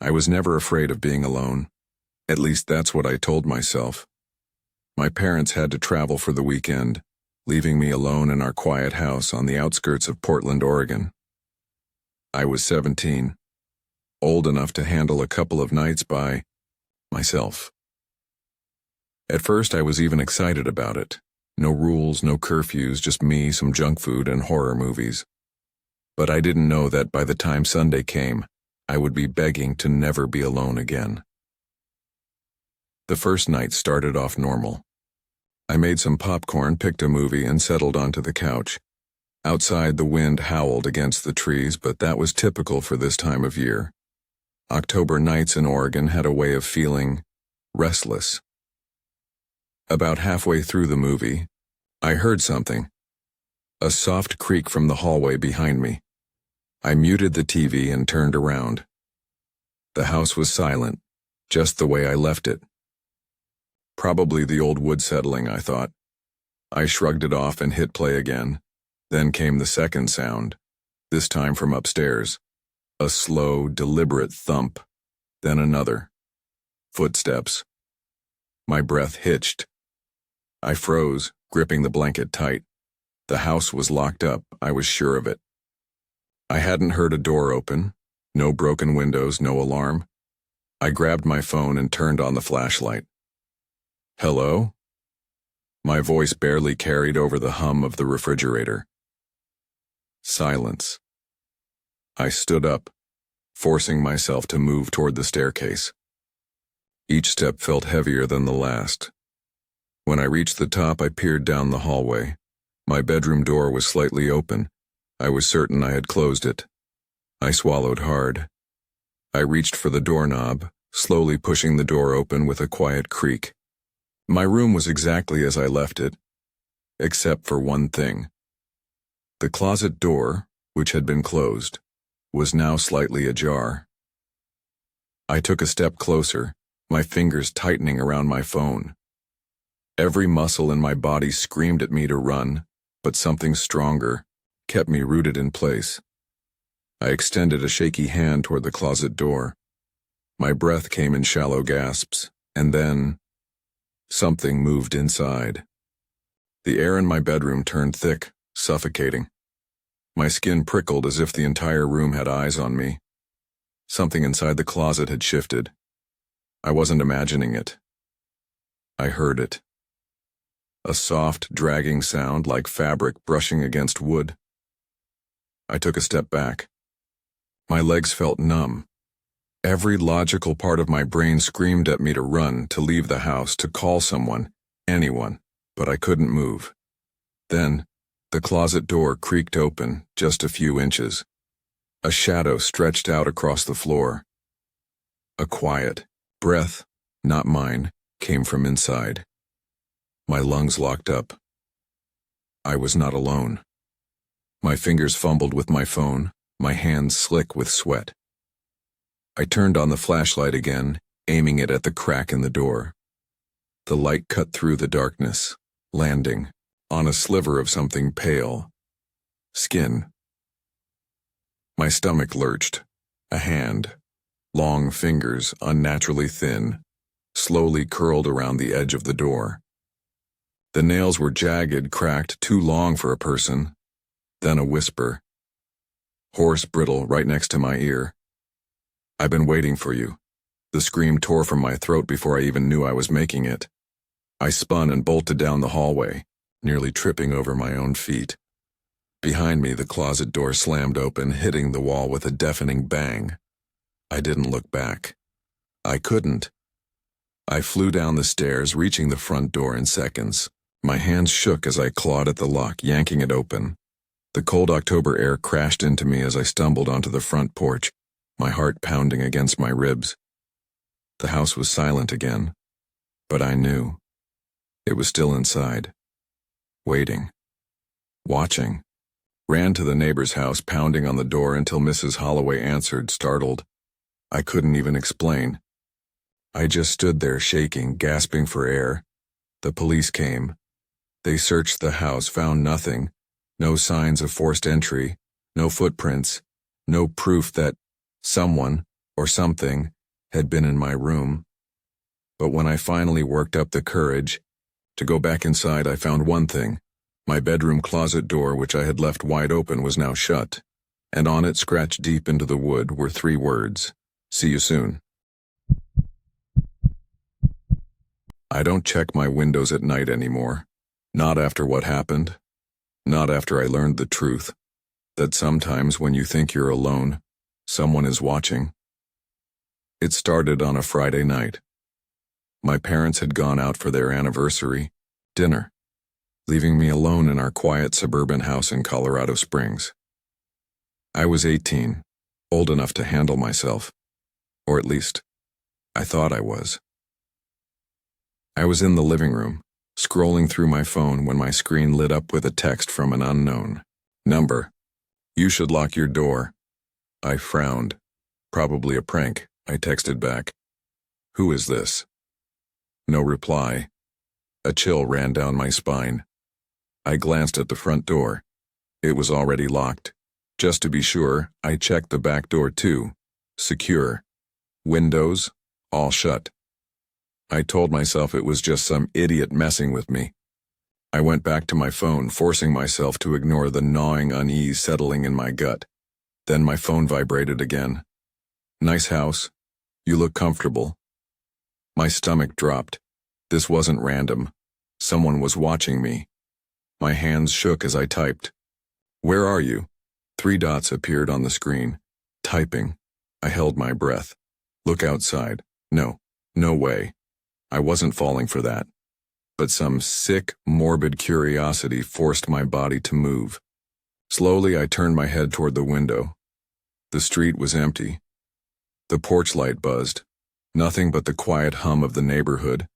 I was never afraid of being alone. At least that's what I told myself. My parents had to travel for the weekend, leaving me alone in our quiet house on the outskirts of Portland, Oregon. I was 17, old enough to handle a couple of nights by myself. At first, I was even excited about it. No rules, no curfews, just me, some junk food, and horror movies. But I didn't know that by the time Sunday came, I would be begging to never be alone again. The first night started off normal. I made some popcorn, picked a movie, and settled onto the couch. Outside, the wind howled against the trees, but that was typical for this time of year. October nights in Oregon had a way of feeling restless. About halfway through the movie, I heard something. A soft creak from the hallway behind me. I muted the TV and turned around. The house was silent, just the way I left it. Probably the old wood settling, I thought. I shrugged it off and hit play again. Then came the second sound, this time from upstairs. A slow, deliberate thump, then another. Footsteps. My breath hitched. I froze, gripping the blanket tight. The house was locked up, I was sure of it. I hadn't heard a door open, no broken windows, no alarm. I grabbed my phone and turned on the flashlight. Hello? My voice barely carried over the hum of the refrigerator. Silence. I stood up, forcing myself to move toward the staircase. Each step felt heavier than the last. When I reached the top, I peered down the hallway. My bedroom door was slightly open. I was certain I had closed it. I swallowed hard. I reached for the doorknob, slowly pushing the door open with a quiet creak. My room was exactly as I left it, except for one thing. The closet door, which had been closed, was now slightly ajar. I took a step closer, my fingers tightening around my phone. Every muscle in my body screamed at me to run, but something stronger kept me rooted in place. I extended a shaky hand toward the closet door. My breath came in shallow gasps, and then something moved inside. The air in my bedroom turned thick, suffocating. My skin prickled as if the entire room had eyes on me. Something inside the closet had shifted. I wasn't imagining it. I heard it. A soft, dragging sound like fabric brushing against wood. I took a step back. My legs felt numb. Every logical part of my brain screamed at me to run, to leave the house, to call someone, anyone, but I couldn't move. Then, the closet door creaked open just a few inches. A shadow stretched out across the floor. A quiet breath, not mine, came from inside. My lungs locked up. I was not alone. My fingers fumbled with my phone, my hands slick with sweat. I turned on the flashlight again, aiming it at the crack in the door. The light cut through the darkness, landing on a sliver of something pale. Skin. My stomach lurched. A hand, long fingers, unnaturally thin, slowly curled around the edge of the door. The nails were jagged, cracked, too long for a person. Then a whisper. Hoarse, brittle, right next to my ear. I've been waiting for you. The scream tore from my throat before I even knew I was making it. I spun and bolted down the hallway, nearly tripping over my own feet. Behind me, the closet door slammed open, hitting the wall with a deafening bang. I didn't look back. I couldn't. I flew down the stairs, reaching the front door in seconds. My hands shook as I clawed at the lock, yanking it open. The cold October air crashed into me as I stumbled onto the front porch, my heart pounding against my ribs. The house was silent again, but I knew. It was still inside. Waiting. Watching. Ran to the neighbor's house, pounding on the door until Mrs. Holloway answered, startled. I couldn't even explain. I just stood there shaking, gasping for air. The police came. They searched the house, found nothing. No signs of forced entry, no footprints, no proof that someone or something had been in my room. But when I finally worked up the courage to go back inside, I found one thing. My bedroom closet door, which I had left wide open, was now shut, and on it, scratched deep into the wood, were 3 words: "See you soon." I don't check my windows at night anymore. Not after what happened. Not after I learned the truth, that sometimes when you think you're alone, someone is watching. It started on a Friday night. My parents had gone out for their anniversary dinner, leaving me alone in our quiet suburban house in Colorado Springs. I was 18, old enough to handle myself, or at least, I thought I was. I was in the living room, scrolling through my phone when my screen lit up with a text from an unknown number. "You should lock your door." I frowned. "Probably a prank," I texted back. "Who is this?" No reply. A chill ran down my spine. I glanced at the front door. It was already locked. Just to be sure, I checked the back door too. Secure. Windows, all shut. I told myself it was just some idiot messing with me. I went back to my phone, forcing myself to ignore the gnawing unease settling in my gut. Then my phone vibrated again. "Nice house. You look comfortable." My stomach dropped. This wasn't random. Someone was watching me. My hands shook as I typed. "Where are you?" 3 dots appeared on the screen. Typing. I held my breath. "Look outside." No way. I wasn't falling for that. But some sick, morbid curiosity forced my body to move. Slowly, I turned my head toward the window. The street was empty. The porch light buzzed. Nothing but the quiet hum of the neighborhood.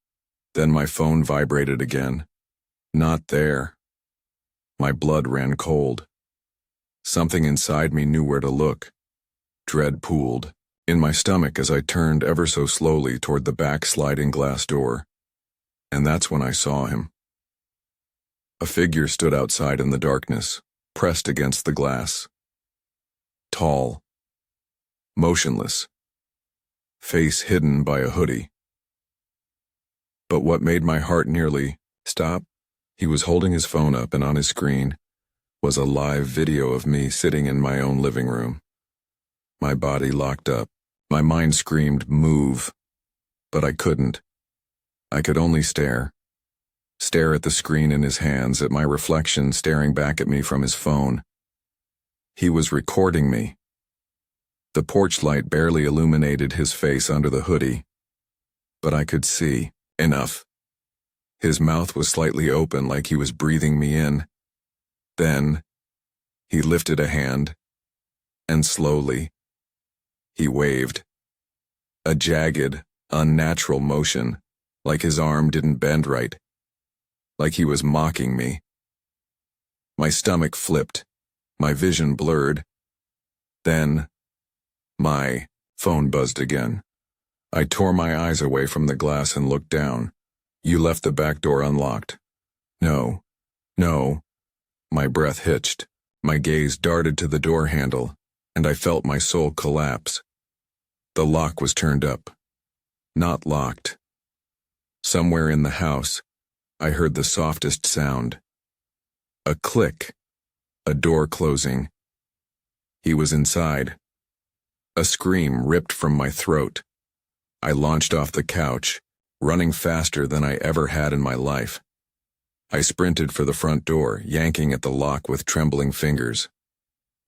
Then my phone vibrated again. Not there. My blood ran cold. Something inside me knew where to look. Dread pooled in my stomach as I turned ever so slowly toward the back sliding glass door. And that's when I saw him. A figure stood outside in the darkness, pressed against the glass. Tall. Motionless. Face hidden by a hoodie. But what made my heart nearly stop? He was holding his phone up, and on his screen was a live video of me sitting in my own living room. My body locked up. My mind screamed, "Move." But I couldn't. I could only stare. Stare at the screen in his hands, at my reflection staring back at me from his phone. He was recording me. The porch light barely illuminated his face under the hoodie. But I could see enough. His mouth was slightly open, like he was breathing me in. Then, he lifted a hand, and slowly, he waved. A jagged, unnatural motion, like his arm didn't bend right. Like he was mocking me. My stomach flipped, my vision blurred. Then, my phone buzzed again. I tore my eyes away from the glass and looked down. "You left the back door unlocked." No. My breath hitched. My gaze darted to the door handle, and I felt my soul collapse. The lock was turned up. Not locked. Somewhere in the house, I heard the softest sound. A click. A door closing. He was inside. A scream ripped from my throat. I launched off the couch, running faster than I ever had in my life. I sprinted for the front door, yanking at the lock with trembling fingers.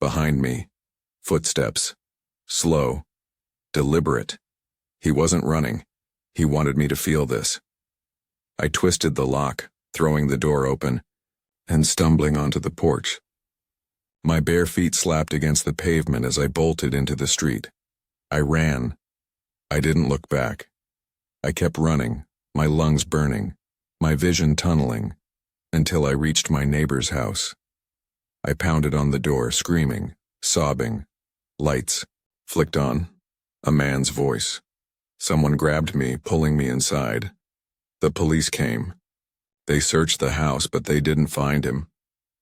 Behind me, footsteps. Slow. Deliberate. He wasn't running. He wanted me to feel this. I twisted the lock, throwing the door open, and stumbling onto the porch. My bare feet slapped against the pavement as I bolted into the street. I ran. I didn't look back. I kept running, my lungs burning, my vision tunneling, until I reached my neighbor's house. I pounded on the door, screaming, sobbing. Lights flicked on. A man's voice. Someone grabbed me, pulling me inside. The police came. They searched the house, but they didn't find him.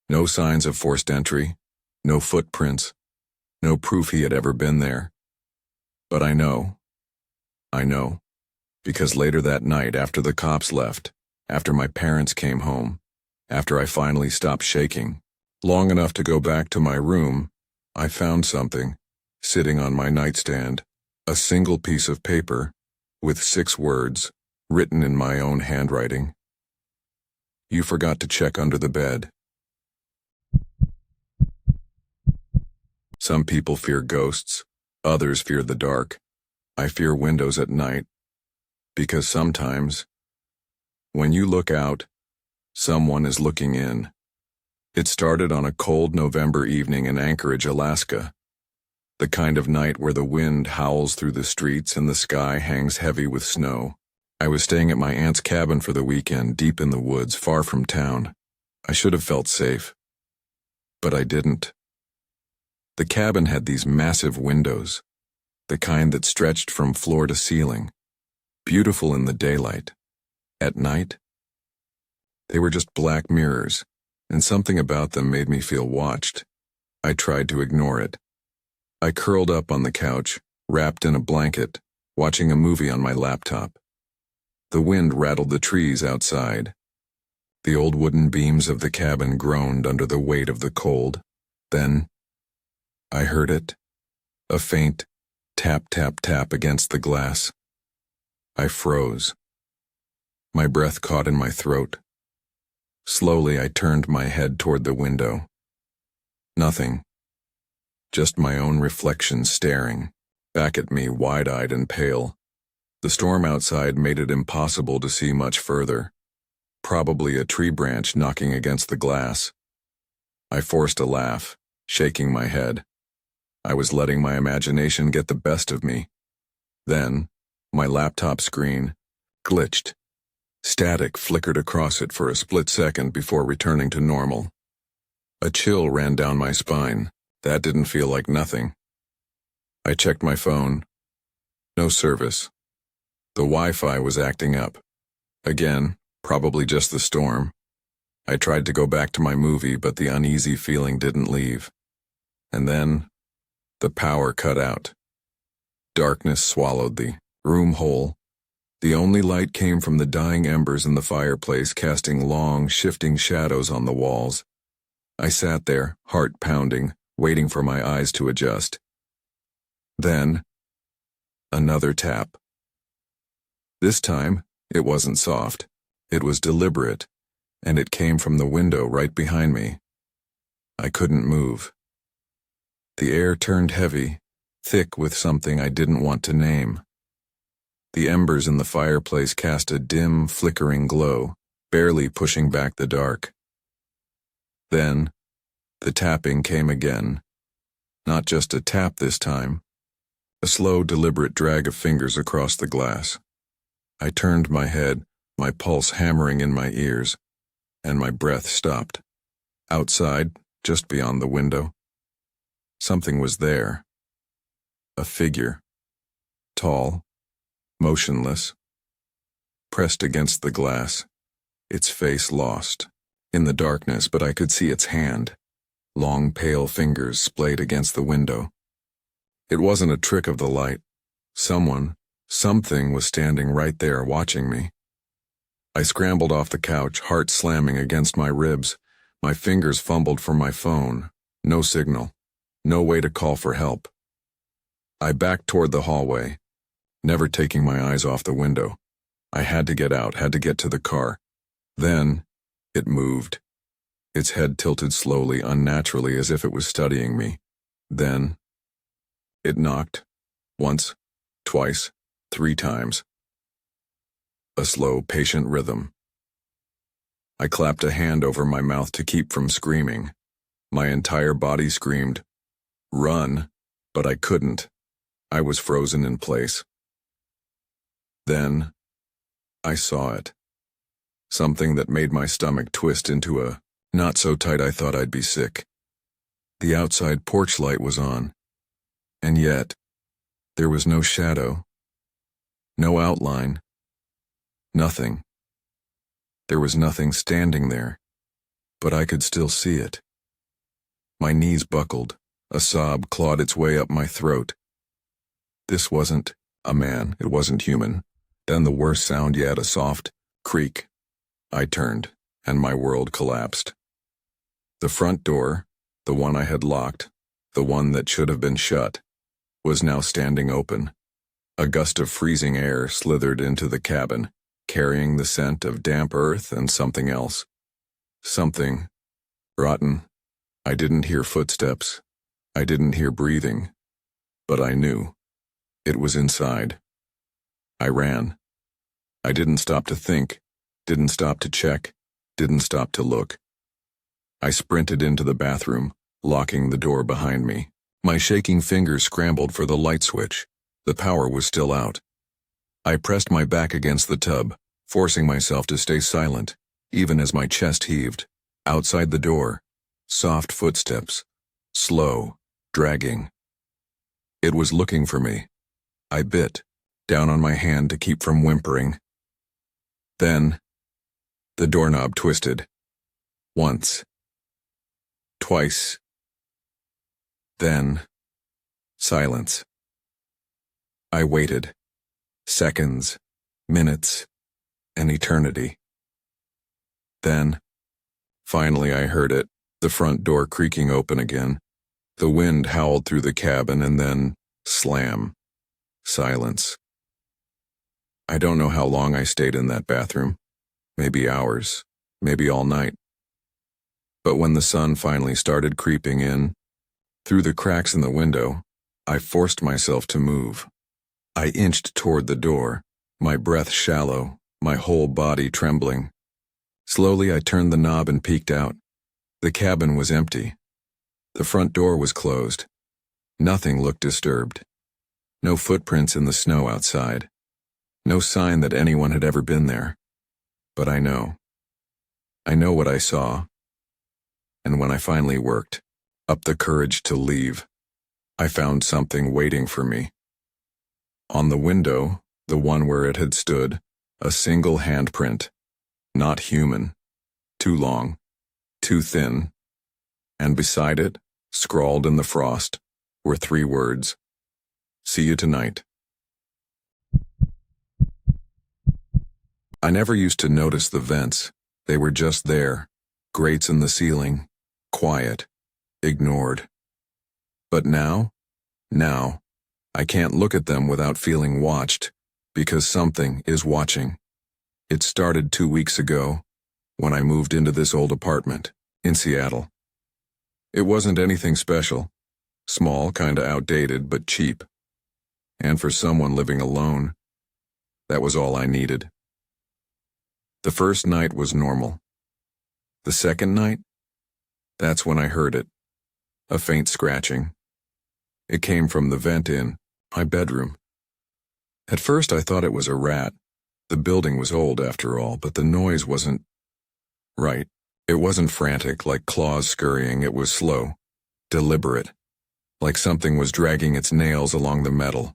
No signs of forced entry, no footprints, no proof he had ever been there. But I know. I know, because later that night, after the cops left, after my parents came home, after I finally stopped shaking, long enough to go back to my room, I found something, sitting on my nightstand, a single piece of paper, with 6 words, written in my own handwriting. You forgot to check under the bed. Some people fear ghosts, others fear the dark. I fear windows at night, because sometimes, when you look out, someone is looking in. It started on a cold November evening in Anchorage, Alaska. The kind of night where the wind howls through the streets and the sky hangs heavy with snow. I was staying at my aunt's cabin for the weekend, deep in the woods, far from town. I should have felt safe, but I didn't. The cabin had these massive windows, the kind that stretched from floor to ceiling, beautiful in the daylight. At night, they were just black mirrors, and something about them made me feel watched. I tried to ignore it. I curled up on the couch, wrapped in a blanket, watching a movie on my laptop. The wind rattled the trees outside. The old wooden beams of the cabin groaned under the weight of the cold. Then, I heard it. A faint tap, tap, tap against the glass. I froze. My breath caught in my throat. Slowly, I turned my head toward the window. Nothing. Just my own reflection staring back at me, wide-eyed and pale. The storm outside made it impossible to see much further. Probably a tree branch knocking against the glass. I forced a laugh, shaking my head. I was letting my imagination get the best of me. Then, my laptop screen glitched. Static flickered across it for a split second before returning to normal. A chill ran down my spine. That didn't feel like nothing. I checked my phone. No service. The Wi-Fi was acting up. Again, probably just the storm. I tried to go back to my movie, but the uneasy feeling didn't leave. And then, the power cut out. Darkness swallowed the room whole. The only light came from the dying embers in the fireplace, casting long, shifting shadows on the walls. I sat there, heart pounding, waiting for my eyes to adjust. Then, another tap. This time, it wasn't soft. It was deliberate, and it came from the window right behind me. I couldn't move. The air turned heavy, thick with something I didn't want to name. The embers in the fireplace cast a dim, flickering glow, barely pushing back the dark. Then, the tapping came again. Not just a tap this time. A slow, deliberate drag of fingers across the glass. I turned my head, my pulse hammering in my ears, and my breath stopped. Outside, just beyond the window, something was there. A figure. Tall, motionless, pressed against the glass, its face lost in the darkness, but I could see its hand. Long, pale fingers splayed against the window. It wasn't a trick of the light. Something was standing right there watching me. I scrambled off the couch, heart slamming against my ribs. My fingers fumbled for my phone. No signal. No way to call for help. I backed toward the hallway, never taking my eyes off the window. I had to get out, had to get to the car. Then, it moved. Its head tilted slowly, unnaturally, as if it was studying me. Then, it knocked. Once, twice, 3 times. A slow, patient rhythm. I clapped a hand over my mouth to keep from screaming. My entire body screamed, "Run," but I couldn't. I was frozen in place. Then, I saw it. Something that made my stomach twist into a knot so tight I thought I'd be sick. The outside porch light was on, and yet, there was no shadow, no outline, nothing. There was nothing standing there, but I could still see it. My knees buckled, a sob clawed its way up my throat. This wasn't A man. It wasn't human. Then the worst sound yet, a soft creak. I turned, and my world collapsed. The front door, the one I had locked, the one that should have been shut, was now standing open. A gust of freezing air slithered into the cabin, carrying the scent of damp earth and something else. Something rotten. I didn't hear footsteps. I didn't hear breathing. But I knew. It was inside. I ran. I didn't stop to think, didn't stop to check, didn't stop to look. I sprinted into the bathroom, locking the door behind me. My shaking fingers scrambled for the light switch. The power was still out. I pressed my back against the tub, forcing myself to stay silent, even as my chest heaved. Outside the door, soft footsteps, slow, dragging. It was looking for me. I bit, down on my hand to keep from whimpering. Then, the doorknob twisted. Once. Twice. Then, silence. I waited. Seconds, minutes, an eternity. Then, finally I heard it, the front door creaking open again. The wind howled through the cabin and then, slam. Silence. I don't know how long I stayed in that bathroom. Maybe hours, maybe all night. But when the sun finally started creeping in, through the cracks in the window, I forced myself to move. I inched toward the door, my breath shallow, my whole body trembling. Slowly I turned the knob and peeked out. The cabin was empty. The front door was closed. Nothing looked disturbed. No footprints in the snow outside. No sign that anyone had ever been there. But I know. I know what I saw. And when I finally worked up the courage to leave, I found something waiting for me. On the window, the one where it had stood, a single handprint. Not human. Too long. Too thin. And beside it, scrawled in the frost, were 3 words. See you tonight. I never used to notice the vents. They were just there. Grates in the ceiling. Quiet. Ignored. But now, I can't look at them without feeling watched, because something is watching. It started 2 weeks ago, when I moved into this old apartment, in Seattle. It wasn't anything special. Small, kinda outdated, but cheap. And for someone living alone, that was all I needed. The first night was normal. The second night? That's when I heard it. A faint scratching. It came from the vent in my bedroom. At first I thought it was a rat. The building was old after all, but the noise wasn't right. It wasn't frantic, like claws scurrying. It was slow, deliberate, like something was dragging its nails along the metal.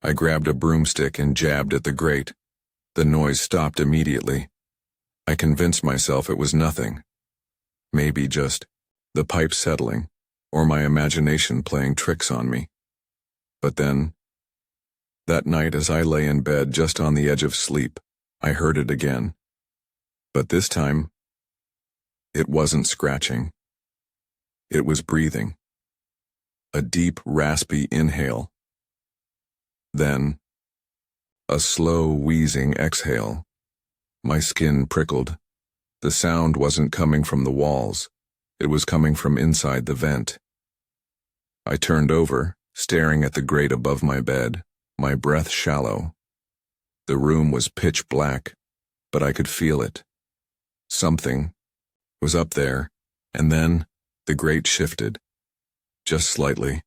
I grabbed a broomstick and jabbed at the grate. The noise stopped immediately. I convinced myself it was nothing. Maybe just the pipe settling, or my imagination playing tricks on me. But then, that night as I lay in bed just on the edge of sleep, I heard it again. But this time, it wasn't scratching. It was breathing. A deep, raspy inhale. Then, a slow, wheezing exhale. My skin prickled. The sound wasn't coming from the walls. It was coming from inside the vent. I turned over, staring at the grate above my bed, my breath shallow. The room was pitch black, but I could feel it. Something was up there, and then the grate shifted. Just slightly.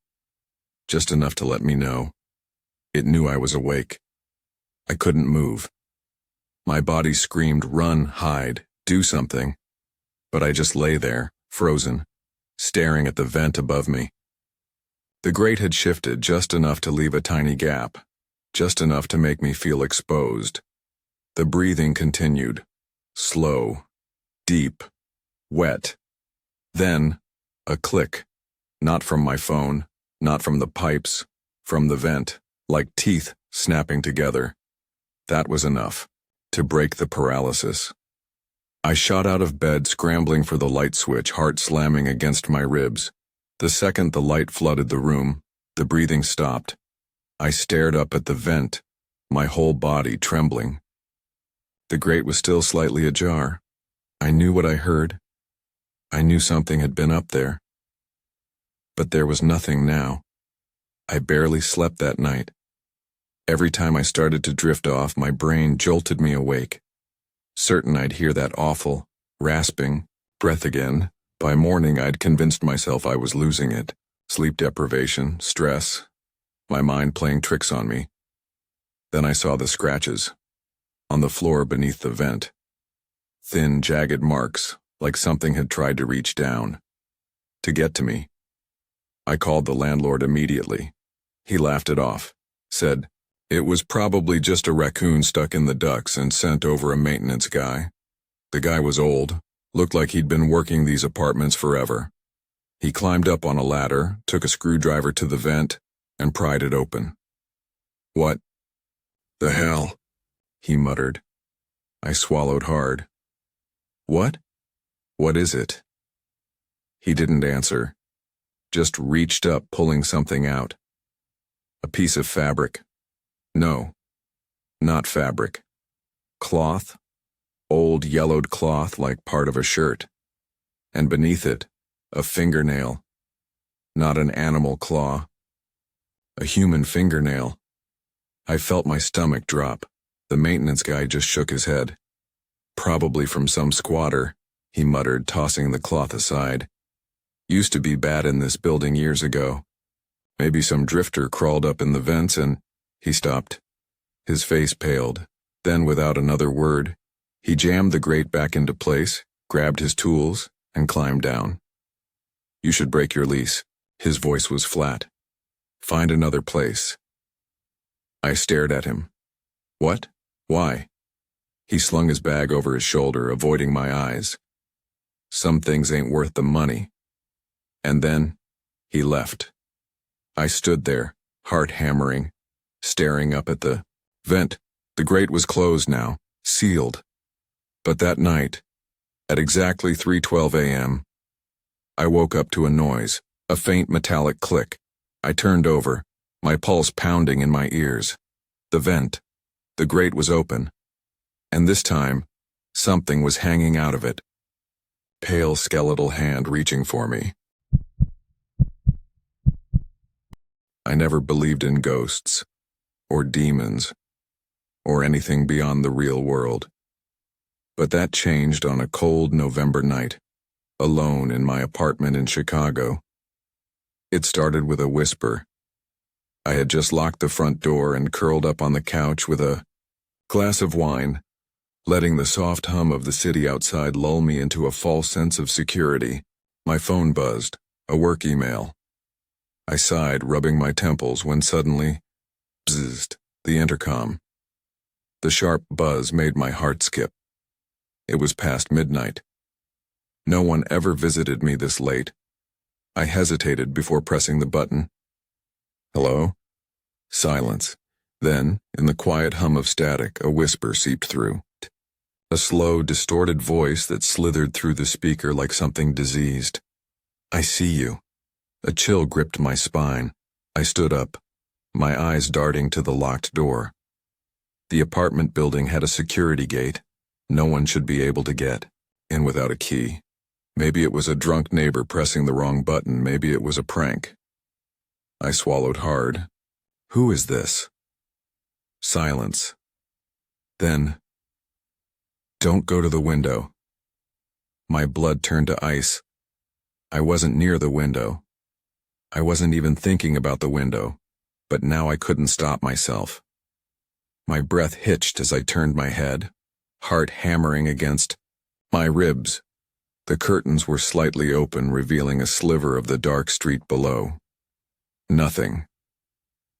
Just enough to let me know. It knew I was awake. I couldn't move. My body screamed, run, hide, do something. But I just lay there, frozen, staring at the vent above me. The grate had shifted just enough to leave a tiny gap, just enough to make me feel exposed. The breathing continued, slow, deep, wet. Then, a click, not from my phone, not from the pipes, from the vent, like teeth snapping together. That was enough to break the paralysis. I shot out of bed, scrambling for the light switch, heart slamming against my ribs. The second the light flooded the room, the breathing stopped. I stared up at the vent, my whole body trembling. The grate was still slightly ajar. I knew what I heard. I knew something had been up there. But there was nothing now. I barely slept that night. Every time I started to drift off, my brain jolted me awake. Certain I'd hear that awful, rasping breath again. By morning, I'd convinced myself I was losing it. Sleep deprivation, stress, my mind playing tricks on me. Then I saw the scratches on the floor beneath the vent. Thin, jagged marks, like something had tried to reach down to get to me. I called the landlord immediately. He laughed it off, said it was probably just a raccoon stuck in the ducts, and sent over a maintenance guy. The guy was old, looked like he'd been working these apartments forever. He climbed up on a ladder, took a screwdriver to the vent, and pried it open. "What the hell?" he muttered. I swallowed hard. "What? What is it?" He didn't answer, just reached up, pulling something out. A piece of fabric. No, not fabric. Cloth. Old yellowed cloth like part of a shirt. And beneath it, a fingernail. Not an animal claw. A human fingernail. I felt my stomach drop. The maintenance guy just shook his head. "Probably from some squatter," he muttered, tossing the cloth aside. "Used to be bad in this building years ago. Maybe some drifter crawled up in the vents and—" He stopped. His face paled. Then, without another word, he jammed the grate back into place, grabbed his tools, and climbed down. "You should break your lease." His voice was flat. "Find another place." I stared at him. "What? Why?" He slung his bag over his shoulder, avoiding my eyes. "Some things ain't worth the money." And then, he left. I stood there, heart hammering, staring up at the vent. The grate was closed now, sealed. But that night, at exactly 3:12 a.m., I woke up to a noise, a faint metallic click. I turned over, my pulse pounding in my ears. The vent, the grate was open. And this time, something was hanging out of it. Pale skeletal hand reaching for me. I never believed in ghosts, or demons, or anything beyond the real world. But that changed on a cold November night, alone in my apartment in Chicago. It started with a whisper. I had just locked the front door and curled up on the couch with a glass of wine, letting the soft hum of the city outside lull me into a false sense of security. My phone buzzed, a work email. I sighed, rubbing my temples, when suddenly, bzzzt, the intercom. The sharp buzz made my heart skip. It was past midnight. No one ever visited me this late. I hesitated before pressing the button. "Hello?" Silence. Then, in the quiet hum of static, a whisper seeped through. A slow, distorted voice that slithered through the speaker like something diseased. "I see you." A chill gripped my spine. I stood up, my eyes darting to the locked door. The apartment building had a security gate. No one should be able to get in without a key. Maybe it was a drunk neighbor pressing the wrong button. Maybe it was a prank. I swallowed hard. "Who is this?" Silence. Then, "Don't go to the window." My blood turned to ice. I wasn't near the window. I wasn't even thinking about the window, but now I couldn't stop myself. My breath hitched as I turned my head, heart hammering against my ribs. The curtains were slightly open, revealing a sliver of the dark street below. Nothing.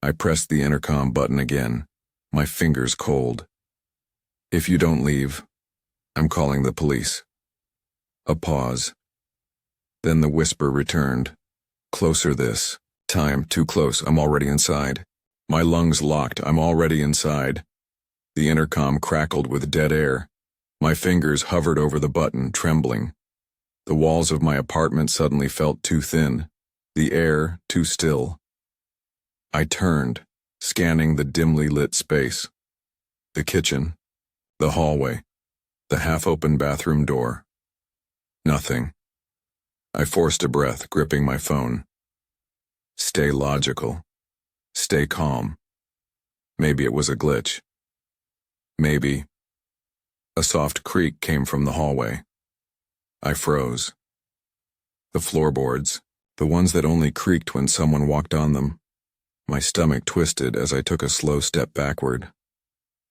I pressed the intercom button again, my fingers cold. "If you don't leave, I'm calling the police." A pause. Then the whisper returned. "Closer this time, too close, I'm already inside." My lungs locked. I'm already inside. The intercom crackled with dead air. My fingers hovered over the button, trembling. The walls of my apartment suddenly felt too thin, the air too still. I turned, scanning the dimly lit space. The kitchen, the hallway, the half-open bathroom door. Nothing. I forced a breath, gripping my phone. Stay logical. Stay calm. Maybe it was a glitch. Maybe. A soft creak came from the hallway. I froze. The floorboards, the ones that only creaked when someone walked on them. My stomach twisted as I took a slow step backward.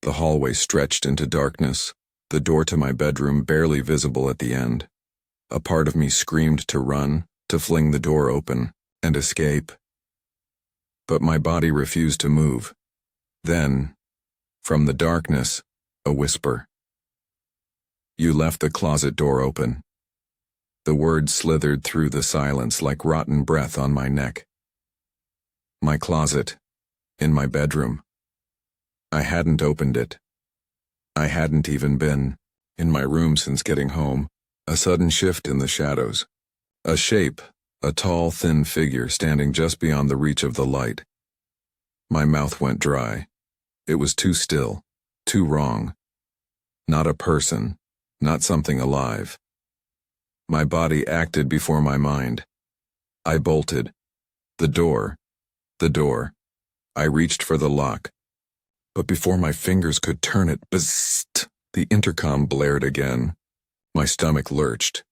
The hallway stretched into darkness, the door to my bedroom barely visible at the end. A part of me screamed to run, to fling the door open, and escape. But my body refused to move. Then, from the darkness, a whisper. You left the closet door open. The words slithered through the silence like rotten breath on my neck. My closet, in my bedroom. I hadn't opened it. I hadn't even been in my room since getting home. A sudden shift in the shadows. A shape, a tall, thin figure standing just beyond the reach of the light. My mouth went dry. It was too still, too wrong. Not a person, not something alive. My body acted before my mind. I bolted. The door. I reached for the lock. But before my fingers could turn it, bzzzt, the intercom blared again. My stomach lurched.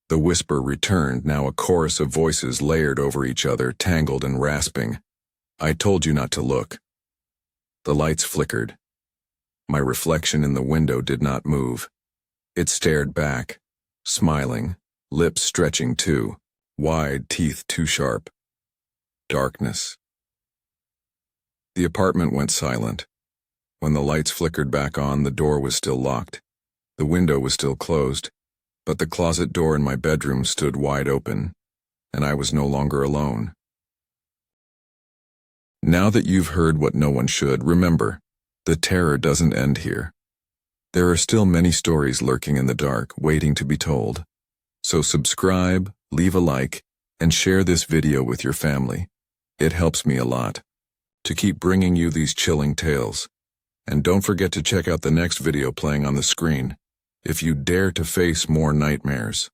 The whisper returned, now a chorus of voices layered over each other, tangled and rasping. I told you not to look. The lights flickered. My reflection in the window did not move. It stared back, smiling, lips stretching too, wide teeth too sharp. Darkness. The apartment went silent. When the lights flickered back on, the door was still locked. The window was still closed, but the closet door in my bedroom stood wide open, and I was no longer alone. Now that you've heard what no one should, remember, the terror doesn't end here. There are still many stories lurking in the dark, waiting to be told. So subscribe, leave a like, and share this video with your family. It helps me a lot to keep bringing you these chilling tales. And don't forget to check out the next video playing on the screen if you dare to face more nightmares.